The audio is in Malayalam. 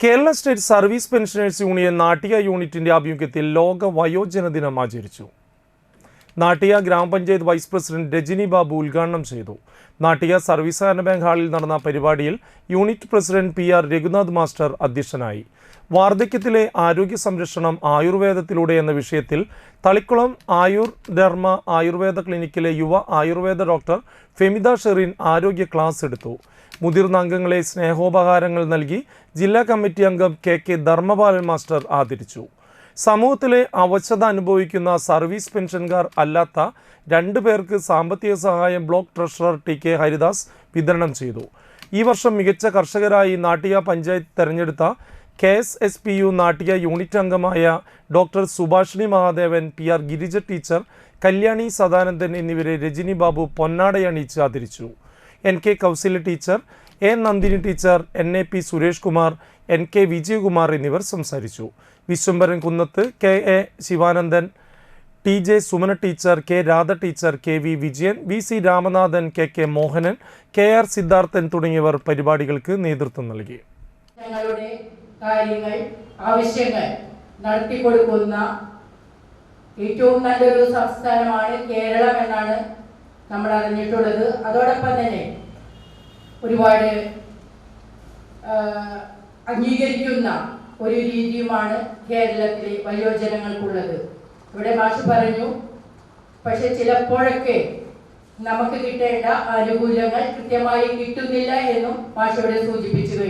Kerala state service pensioners union Nattika യൂണിറ്റിന്റെ ആഭിമുഖ്യത്തിൽ ലോക വയോജന ദിനം ആചരിച്ചു. നാട്ടിക ഗ്രാമപഞ്ചായത്ത് വൈസ് പ്രസിഡന്റ് രജനി ബാബു ഉദ്ഘാടനം ചെയ്തു. നാട്ടിക സർവീസ് സഹകരണ ബാങ്ക് ഹാളിൽ നടന്ന പരിപാടിയിൽ unit president PR Raghunath master അധ്യക്ഷനായി. വാർദ്ധക്യത്തിലെ ആരോഗ്യ സംരക്ഷണം ആയുർവേദത്തിലൂടെ എന്ന വിഷയത്തിൽ തളിക്കുളം ആയുർ ധർമ്മ ആയുർവേദ ക്ലിനിക്കിലെ യുവ ആയുർവേദ ഡോക്ടർ ഫെമിദ ഷെറിൻ ആരോഗ്യ ക്ലാസ് എടുത്തു. മുതിർന്ന അംഗങ്ങളെ സ്നേഹോപഹാരങ്ങൾ നൽകി ജില്ലാ കമ്മിറ്റി അംഗം KK ധർമ്മപാലൻ മാസ്റ്റർ ആദരിച്ചു. സമൂഹത്തിലെ അവശത അനുഭവിക്കുന്ന സർവീസ് പെൻഷൻകാർ അല്ലാത്ത 2 പേർക്ക് സാമ്പത്തിക സഹായം ബ്ലോക്ക് ട്രഷറർ TK ഹരിദാസ് വിതരണം ചെയ്തു. ഈ വർഷം മികച്ച കർഷകരായി നാട്ടിക പഞ്ചായത്ത് തെരഞ്ഞെടുത്ത KSSPU നാട്ടിക യൂണിറ്റ് അംഗമായ doctor Subhashini Mahadevan, PR Girija teacher, Kalyani Sadanandan എന്നിവരെ രജനി ബാബു പൊന്നാടയണിയിച്ച് ആദരിച്ചു. NK Kausalya teacher, A Nandini teacher, NAP Suresh Kumar, NK Vijayakumar എന്നിവർ സംസാരിച്ചു. വിശ്വംഭരൻ കുന്നത്ത്, KA Sivanandan, TJ Sumana teacher, K Radha teacher, KV Vijayan, VC Ramanathan, KK Mohanan, KR Siddharthan തുടങ്ങിയവർ പരിപാടികൾക്ക് നേതൃത്വം നൽകി. ഞങ്ങളുടെ കാര്യങ്ങൾ, ആവശ്യങ്ങൾ നടത്തിക്കൊടുക്കുന്ന ഏറ്റവും നല്ലൊരു സംസ്ഥാനമാണ് കേരളം എന്നാണ് നമ്മൾ അറിഞ്ഞിട്ടുള്ളത്. അതോടൊപ്പം തന്നെ ഒരുപാട് അംഗീകരിക്കുന്ന ഒരു രീതിയുമാണ് കേരളത്തിലെ വയോജനങ്ങൾക്കുള്ളത്. ഇവിടെ മാഷ് പറഞ്ഞു, പക്ഷെ ചിലപ്പോഴൊക്കെ നമുക്ക് കിട്ടേണ്ട ആനുകൂല്യങ്ങൾ കൃത്യമായി കിട്ടുന്നില്ല എന്നും മാഷ് ഇവിടെ സൂചിപ്പിച്ചു കഴിഞ്ഞു.